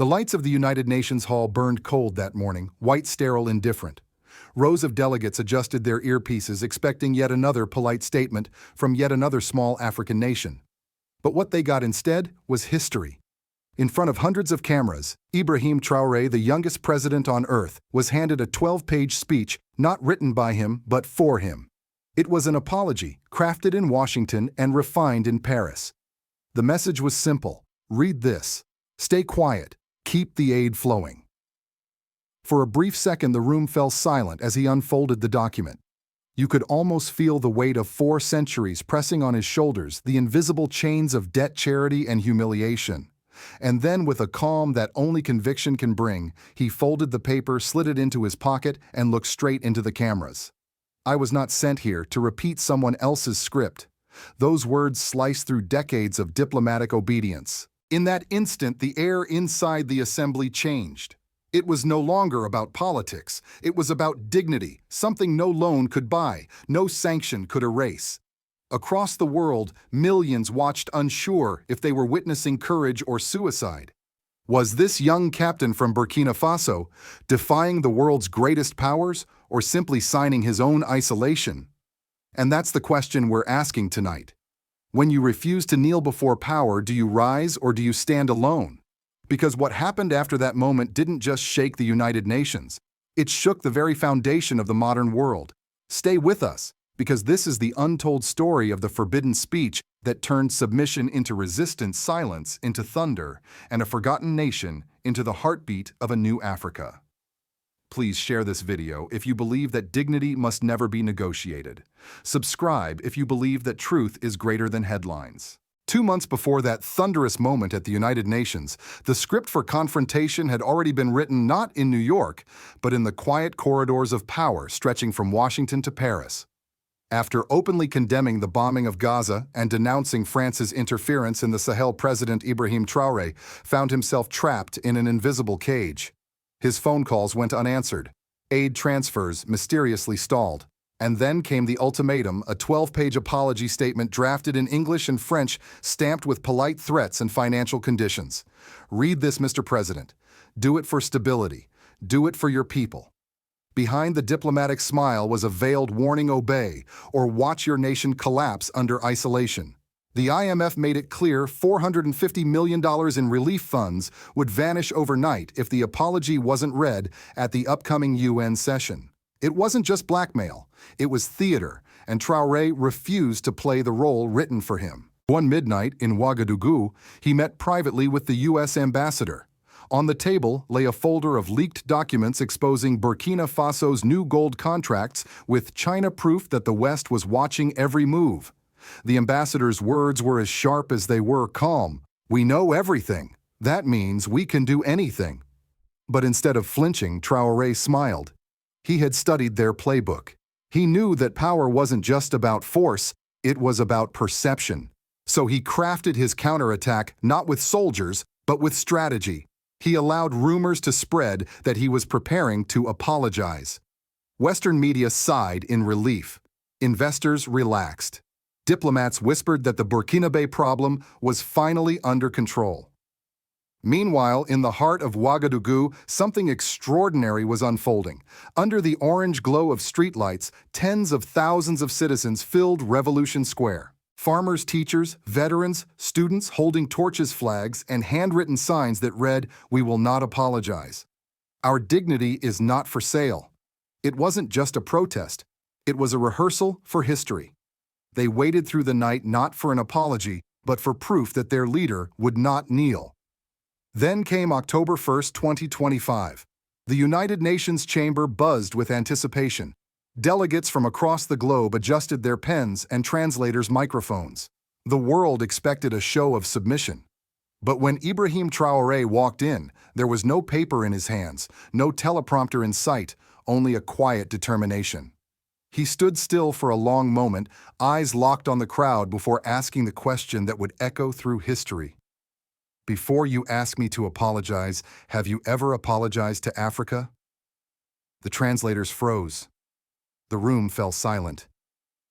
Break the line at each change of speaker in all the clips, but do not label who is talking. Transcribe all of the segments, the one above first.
The lights of the United Nations Hall burned cold that morning, white, sterile, indifferent. Rows of delegates adjusted their earpieces, expecting yet another polite statement from yet another small African nation. But what they got instead was history. In front of hundreds of cameras, Ibrahim Traoré, the youngest president on earth, was handed a 12-page speech not written by him but for him. It was an apology, crafted in Washington and refined in Paris. The message was simple: read this. Stay quiet. Keep the aid flowing. For a brief second, the room fell silent as he unfolded the document. You could almost feel the weight of 4 centuries pressing on his shoulders, the invisible chains of debt, charity, and humiliation. And then, with a calm that only conviction can bring, he folded the paper, slid it into his pocket, and looked straight into the cameras. I was not sent here to repeat someone else's script. Those words sliced through decades of diplomatic obedience. In that instant, the air inside the assembly changed. It was no longer about politics. It was about dignity, something no loan could buy, no sanction could erase. Across the world, millions watched, unsure if they were witnessing courage or suicide. Was this young captain from Burkina Faso defying the world's greatest powers, or simply signing his own isolation? And that's the question we're asking tonight. When you refuse to kneel before power, do you rise or do you stand alone? Because what happened after that moment didn't just shake the United Nations. It shook the very foundation of the modern world. Stay with us, because this is the untold story of the forbidden speech that turned submission into resistance, silence into thunder, and a forgotten nation into the heartbeat of a new Africa. Please share this video if you believe that dignity must never be negotiated. Subscribe if you believe that truth is greater than headlines. 2 months before that thunderous moment at the United Nations, the script for confrontation had already been written not in New York, but in the quiet corridors of power stretching from Washington to Paris. After openly condemning the bombing of Gaza and denouncing France's interference in the Sahel, President Ibrahim Traoré found himself trapped in an invisible cage. His phone calls went unanswered. Aid transfers mysteriously stalled. And then came the ultimatum, a 12-page apology statement drafted in English and French, stamped with polite threats and financial conditions. Read this, Mr. President. Do it for stability. Do it for your people. Behind the diplomatic smile was a veiled warning: obey, or watch your nation collapse under isolation. The IMF made it clear $450 million in relief funds would vanish overnight if the apology wasn't read at the upcoming UN session. It wasn't just blackmail, it was theater, and Traoré refused to play the role written for him. One midnight in Ouagadougou, he met privately with the U.S. ambassador. On the table lay a folder of leaked documents exposing Burkina Faso's new gold contracts with China proof that the West was watching every move. The ambassador's words were as sharp as they were calm. "We know everything. That means we can do anything." But instead of flinching, Traoré smiled. He had studied their playbook. He knew that power wasn't just about force, it was about perception. So he crafted his counterattack not with soldiers, but with strategy. He allowed rumors to spread that he was preparing to apologize. Western media sighed in relief. Investors relaxed. Diplomats whispered that the Burkinabe problem was finally under control. Meanwhile, in the heart of Ouagadougou, something extraordinary was unfolding. Under the orange glow of streetlights, tens of thousands of citizens filled Revolution Square. Farmers, teachers, veterans, students holding torches, flags, and handwritten signs that read, "We will not apologize. Our dignity is not for sale." It wasn't just a protest. It was a rehearsal for history. They waited through the night not for an apology, but for proof that their leader would not kneel. Then came October 1st, 2025. The United Nations chamber buzzed with anticipation. Delegates from across the globe adjusted their pens and translators' microphones. The world expected a show of submission. But when Ibrahim Traoré walked in, there was no paper in his hands, no teleprompter in sight, only a quiet determination. He stood still for a long moment, eyes locked on the crowd before asking the question that would echo through history. "Before you ask me to apologize, have you ever apologized to Africa?" The translators froze. The room fell silent.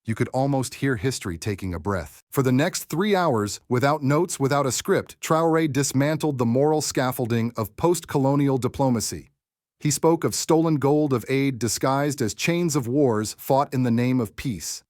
You could almost hear history taking a breath. For the next 3 hours, without notes, without a script, Traoré dismantled the moral scaffolding of post-colonial diplomacy. He spoke of stolen gold of aid disguised as chains of wars fought in the name of peace.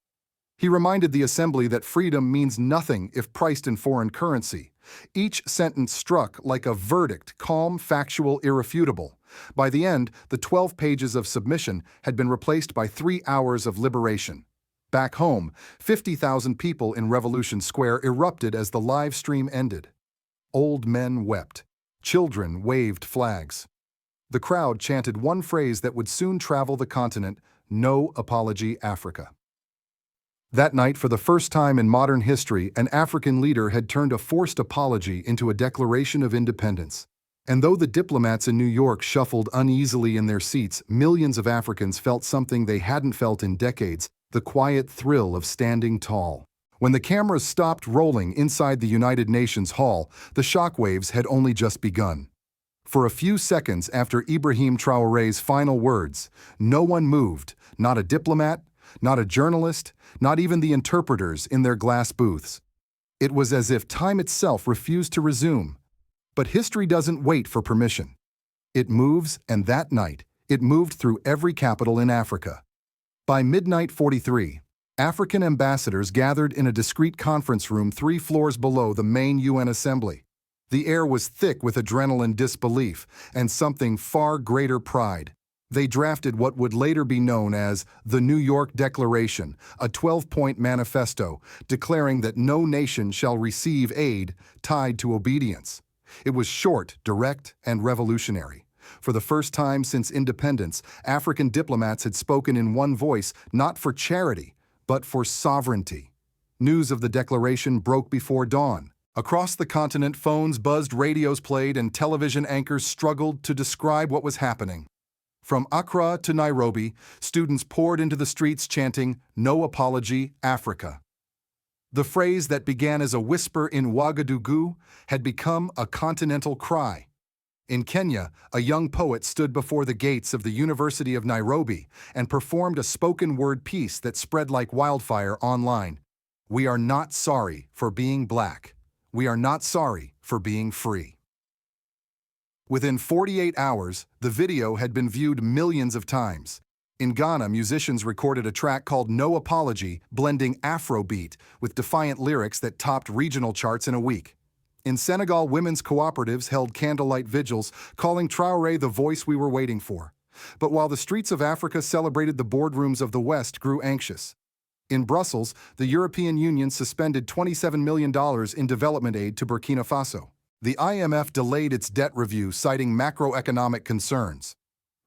He reminded the assembly that freedom means nothing if priced in foreign currency. Each sentence struck like a verdict, calm, factual, irrefutable. By the end, the 12 pages of submission had been replaced by 3 hours of liberation. Back home, 50,000 people in Revolution Square erupted as the live stream ended. Old men wept. Children waved flags. The crowd chanted one phrase that would soon travel the continent: "No apology, Africa." That night, for the first time in modern history, an African leader had turned a forced apology into a declaration of independence. And though the diplomats in New York shuffled uneasily in their seats, millions of Africans felt something they hadn't felt in decades: the quiet thrill of standing tall. When the cameras stopped rolling inside the United Nations Hall, the shockwaves had only just begun. For a few seconds after Ibrahim Traoré's final words, no one moved, not a diplomat, not a journalist, not even the interpreters in their glass booths. It was as if time itself refused to resume. But history doesn't wait for permission. It moves, and that night, it moved through every capital in Africa. By midnight 43, African ambassadors gathered in a discreet conference room 3 floors below the main UN assembly. The air was thick with adrenaline, disbelief, and something far greater pride. They drafted what would later be known as the New York Declaration, a 12-point manifesto declaring that no nation shall receive aid tied to obedience. It was short, direct, and revolutionary. For the first time since independence, African diplomats had spoken in one voice, not for charity, but for sovereignty. News of the declaration broke before dawn. Across the continent, phones buzzed, radios played, and television anchors struggled to describe what was happening. From Accra to Nairobi, students poured into the streets chanting, "No apology, Africa." The phrase that began as a whisper in Ouagadougou had become a continental cry. In Kenya, a young poet stood before the gates of the University of Nairobi and performed a spoken-word piece that spread like wildfire online. "We are not sorry for being black. We are not sorry for being free." Within 48 hours, the video had been viewed millions of times. In Ghana, musicians recorded a track called "No Apology," blending Afrobeat with defiant lyrics that topped regional charts in a week. In Senegal, women's cooperatives held candlelight vigils, calling Traoré the voice we were waiting for. But while the streets of Africa celebrated, the boardrooms of the West grew anxious. In Brussels, the European Union suspended $27 million in development aid to Burkina Faso. The IMF delayed its debt review, citing macroeconomic concerns.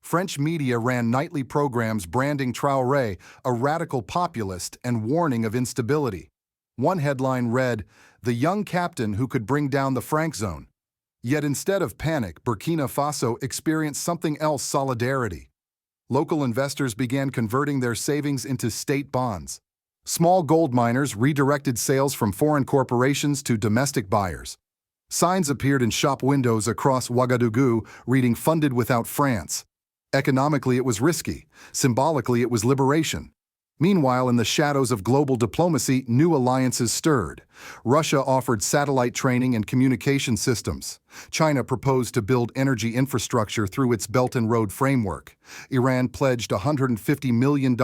French media ran nightly programs branding Traoré a radical populist and warning of instability. One headline read, "The young captain who could bring down the franc zone." Yet instead of panic, Burkina Faso experienced something else: solidarity. Local investors began converting their savings into state bonds. Small gold miners redirected sales from foreign corporations to domestic buyers. Signs appeared in shop windows across Ouagadougou reading "Funded without France." Economically, it was risky. Symbolically, it was liberation. Meanwhile, in the shadows of global diplomacy, new alliances stirred. Russia offered satellite training and communication systems. China proposed to build energy infrastructure through its Belt and Road framework. Iran pledged $150 million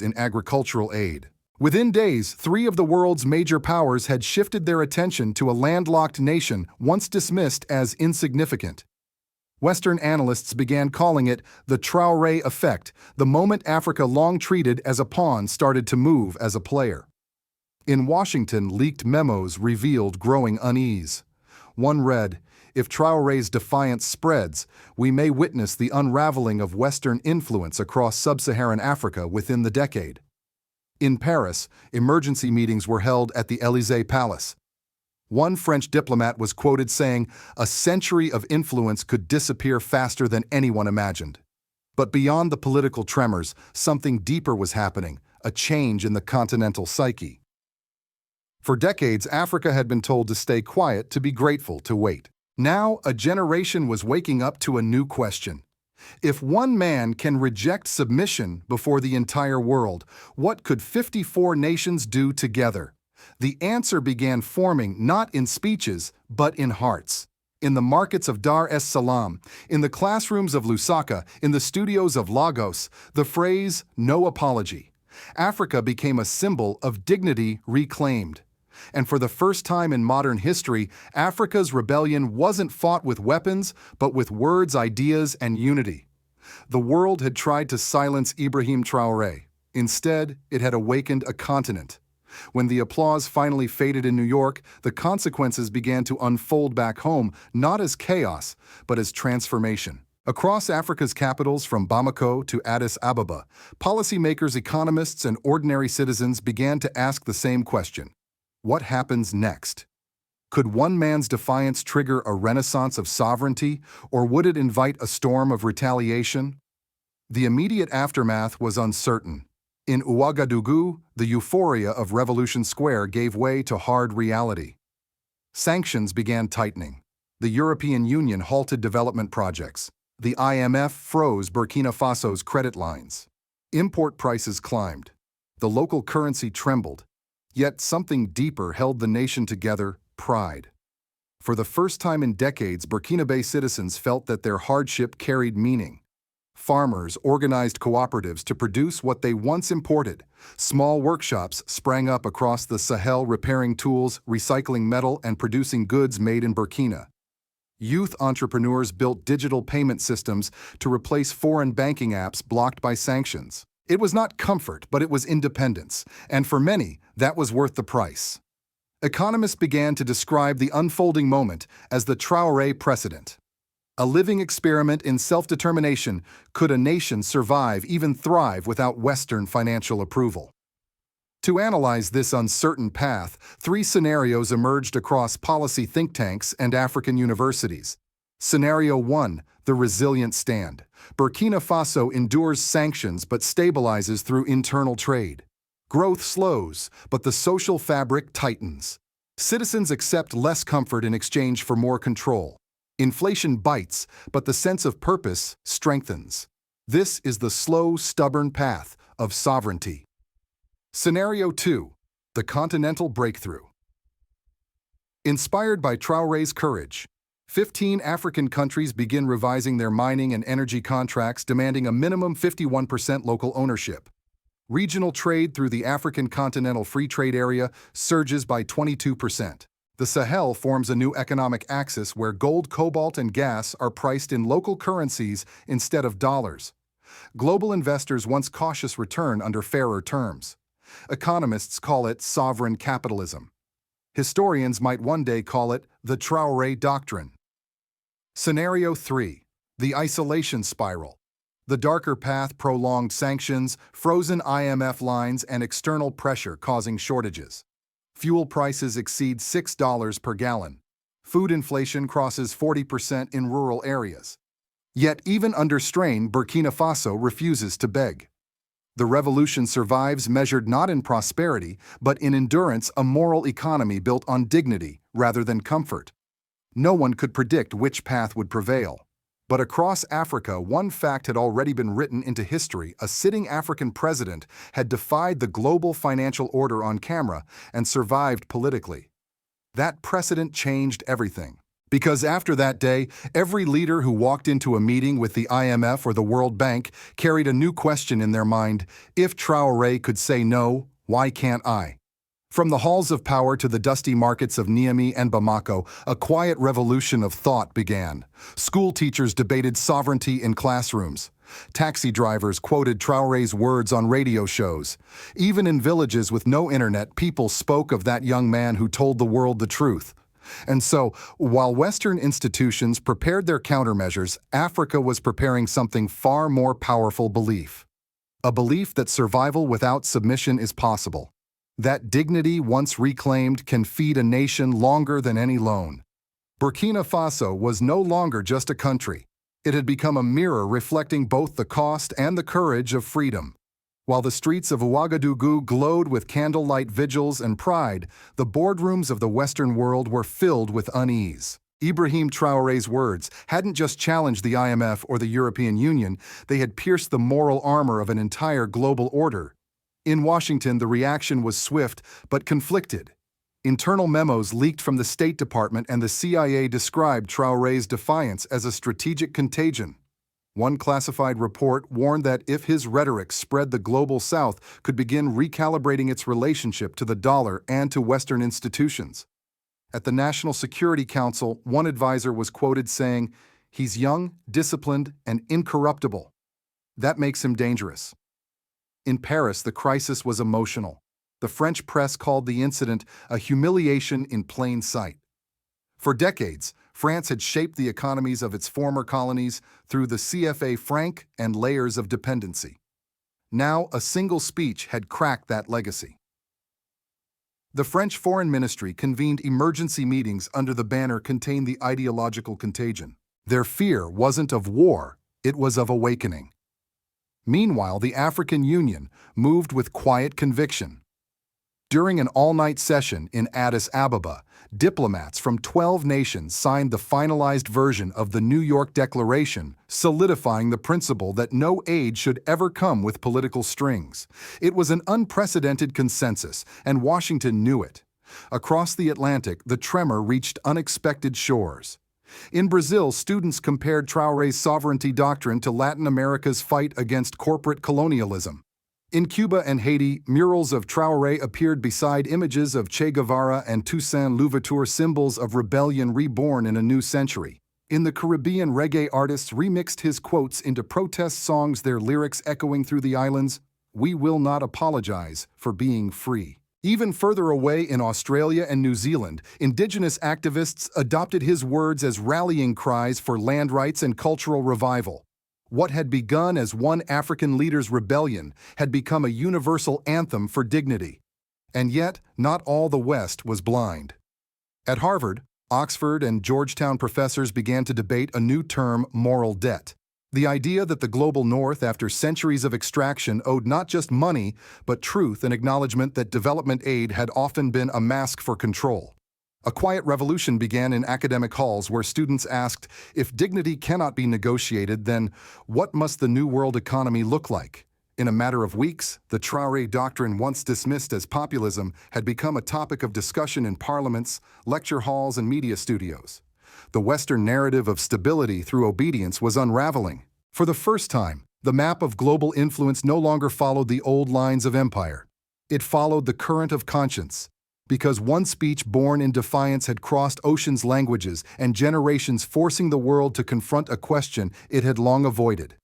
in agricultural aid. Within days, 3 of the world's major powers had shifted their attention to a landlocked nation once dismissed as insignificant. Western analysts began calling it the Traoré effect, the moment Africa, long treated as a pawn, started to move as a player. In Washington, leaked memos revealed growing unease. One read, "If Traoré's defiance spreads, we may witness the unraveling of Western influence across sub-Saharan Africa within the decade." In Paris, emergency meetings were held at the Élysée Palace. One French diplomat was quoted saying, "A century of influence could disappear faster than anyone imagined." But beyond the political tremors, something deeper was happening, a change in the continental psyche. For decades, Africa had been told to stay quiet, to be grateful, to wait. Now, a generation was waking up to a new question. If one man can reject submission before the entire world, what could 54 nations do together? The answer began forming not in speeches, but in hearts. In the markets of Dar es Salaam, in the classrooms of Lusaka, in the studios of Lagos, the phrase, "no apology." Africa became a symbol of dignity reclaimed. And for the first time in modern history, Africa's rebellion wasn't fought with weapons, but with words, ideas, and unity. The world had tried to silence Ibrahim Traoré. Instead, it had awakened a continent. When the applause finally faded in New York, the consequences began to unfold back home, not as chaos, but as transformation. Across Africa's capitals, from Bamako to Addis Ababa, policymakers, economists, and ordinary citizens began to ask the same question: what happens next? Could one man's defiance trigger a renaissance of sovereignty, or would it invite a storm of retaliation? The immediate aftermath was uncertain. In Ouagadougou, the euphoria of Revolution Square gave way to hard reality. Sanctions began tightening. The European Union halted development projects. The IMF froze Burkina Faso's credit lines. Import prices climbed. The local currency trembled. Yet something deeper held the nation together: pride. For the first time in decades, Burkinabe citizens felt that their hardship carried meaning. Farmers organized cooperatives to produce what they once imported. Small workshops sprang up across the Sahel, repairing tools, recycling metal, and producing goods made in Burkina. Youth entrepreneurs built digital payment systems to replace foreign banking apps blocked by sanctions. It was not comfort, but it was independence, and for many, that was worth the price. Economists began to describe the unfolding moment as the Traoré precedent. A living experiment in self-determination. Could a nation survive, even thrive, without Western financial approval? To analyze this uncertain path, three scenarios emerged across policy think tanks and African universities. Scenario 1, the resilient stand. Burkina Faso endures sanctions but stabilizes through internal trade. Growth slows, but the social fabric tightens. Citizens accept less comfort in exchange for more control. Inflation bites, but the sense of purpose strengthens. This is the slow, stubborn path of sovereignty. Scenario 2, the continental breakthrough. Inspired by Traoré's courage, 15 African countries begin revising their mining and energy contracts, demanding a minimum 51% local ownership. Regional trade through the African Continental Free Trade Area surges by 22%. The Sahel forms a new economic axis where gold, cobalt, and gas are priced in local currencies instead of dollars. Global investors once cautious return under fairer terms. Economists call it sovereign capitalism. Historians might one day call it the Traoré Doctrine. Scenario 3, the isolation spiral. The darker path: prolonged sanctions, frozen IMF lines, and external pressure causing shortages. Fuel prices exceed $6 per gallon. Food inflation crosses 40% in rural areas. Yet even under strain, Burkina Faso refuses to beg. The revolution survives, measured not in prosperity, but in endurance, a moral economy built on dignity rather than comfort. No one could predict which path would prevail. But across Africa, one fact had already been written into history: a sitting African president had defied the global financial order on camera and survived politically. That precedent changed everything. Because after that day, every leader who walked into a meeting with the IMF or the World Bank carried a new question in their mind: if Traoré could say no, why can't I? From the halls of power to the dusty markets of Niamey and Bamako, a quiet revolution of thought began. School teachers debated sovereignty in classrooms. Taxi drivers quoted Traoré's words on radio shows. Even in villages with no internet, people spoke of that young man who told the world the truth. And so, while Western institutions prepared their countermeasures, Africa was preparing something far more powerful: belief. A belief that survival without submission is possible. That dignity, once reclaimed, can feed a nation longer than any loan. Burkina Faso was no longer just a country. It had become a mirror reflecting both the cost and the courage of freedom. While the streets of Ouagadougou glowed with candlelight vigils and pride, the boardrooms of the Western world were filled with unease. Ibrahim Traoré's words hadn't just challenged the IMF or the European Union, they had pierced the moral armor of an entire global order. In Washington, the reaction was swift but conflicted. Internal memos leaked from the State Department and the CIA described Traoré's defiance as a strategic contagion. One classified report warned that if his rhetoric spread, the Global South could begin recalibrating its relationship to the dollar and to Western institutions. At the National Security Council, one advisor was quoted saying, "He's young, disciplined, and incorruptible. That makes him dangerous." In Paris, the crisis was emotional. The French press called the incident a humiliation in plain sight. For decades, France had shaped the economies of its former colonies through the CFA franc and layers of dependency. Now, a single speech had cracked that legacy. The French Foreign Ministry convened emergency meetings under the banner "Contain the Ideological Contagion." Their fear wasn't of war, it was of awakening. Meanwhile, the African Union moved with quiet conviction. During an all-night session in Addis Ababa, diplomats from 12 nations signed the finalized version of the New York Declaration, solidifying the principle that no aid should ever come with political strings. It was an unprecedented consensus, and Washington knew it. Across the Atlantic, the tremor reached unexpected shores. In Brazil, students compared Traoré's sovereignty doctrine to Latin America's fight against corporate colonialism. In Cuba and Haiti, murals of Traoré appeared beside images of Che Guevara and Toussaint Louverture, symbols of rebellion reborn in a new century. In the Caribbean, reggae artists remixed his quotes into protest songs, their lyrics echoing through the islands, "We will not apologize for being free." Even further away in Australia and New Zealand, Indigenous activists adopted his words as rallying cries for land rights and cultural revival. What had begun as one African leader's rebellion had become a universal anthem for dignity. And yet, not all the West was blind. At Harvard, Oxford, and Georgetown professors began to debate a new term, moral debt. The idea that the global North, after centuries of extraction, owed not just money, but truth and acknowledgement that development aid had often been a mask for control. A quiet revolution began in academic halls where students asked, if dignity cannot be negotiated, then what must the New World economy look like? In a matter of weeks, the Traoré doctrine, once dismissed as populism, had become a topic of discussion in parliaments, lecture halls, and media studios. The Western narrative of stability through obedience was unraveling. For the first time, the map of global influence no longer followed the old lines of empire. It followed the current of conscience. Because one speech born in defiance had crossed oceans, languages, and generations, forcing the world to confront a question it had long avoided.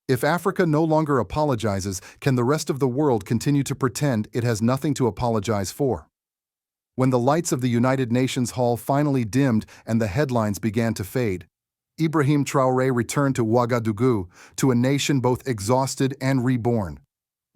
If Africa no longer apologizes, can the rest of the world continue to pretend it has nothing to apologize for? When the lights of the United Nations Hall finally dimmed and the headlines began to fade, Ibrahim Traoré returned to Ouagadougou, to a nation both exhausted and reborn.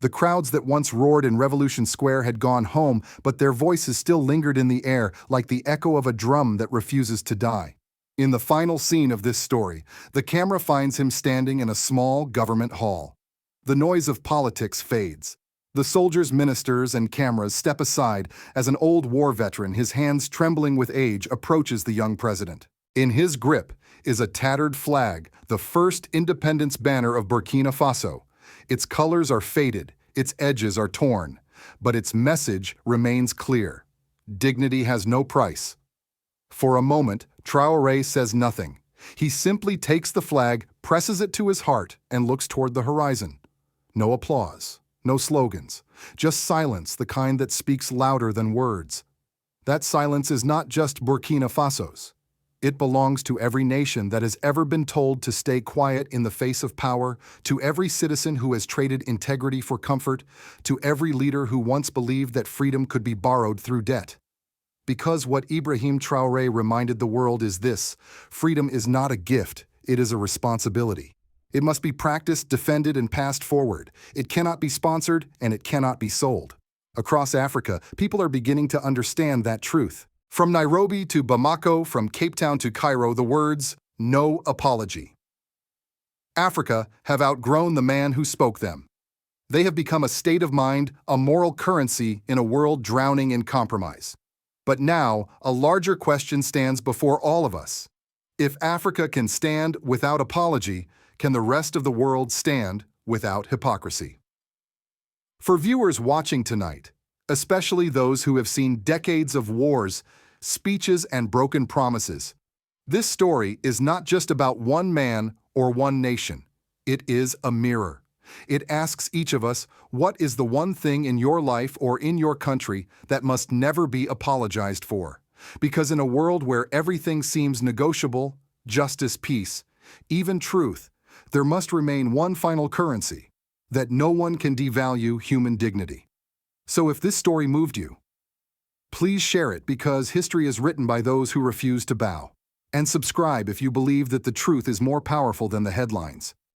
The crowds that once roared in Revolution Square had gone home, but their voices still lingered in the air like the echo of a drum that refuses to die. In the final scene of this story, the camera finds him standing in a small government hall. The noise of politics fades. The soldiers, ministers, and cameras step aside as an old war veteran, his hands trembling with age, approaches the young president. In his grip is a tattered flag, the first independence banner of Burkina Faso. Its colors are faded, its edges are torn, but its message remains clear. Dignity has no price. For a moment, Traoré says nothing. He simply takes the flag, presses it to his heart, and looks toward the horizon. No applause, no slogans, just silence, the kind that speaks louder than words. That silence is not just Burkina Faso's. It belongs to every nation that has ever been told to stay quiet in the face of power, to every citizen who has traded integrity for comfort, to every leader who once believed that freedom could be borrowed through debt. Because what Ibrahim Traoré reminded the world is this: freedom is not a gift, it is a responsibility. It must be practiced, defended, and passed forward. It cannot be sponsored, and it cannot be sold. Across Africa, people are beginning to understand that truth. From Nairobi to Bamako, from Cape Town to Cairo, the words, "No apology." Africa have outgrown the man who spoke them. They have become a state of mind, a moral currency in a world drowning in compromise. But now, a larger question stands before all of us. If Africa can stand without apology, can the rest of the world stand without hypocrisy? For viewers watching tonight, especially those who have seen decades of wars, speeches, and broken promises, this story is not just about one man or one nation. It is a mirror. It asks each of us, what is the one thing in your life or in your country that must never be apologized for? Because in a world where everything seems negotiable, justice, peace, even truth, there must remain one final currency, that no one can devalue human dignity. So if this story moved you, please share it because history is written by those who refuse to bow. And subscribe if you believe that the truth is more powerful than the headlines.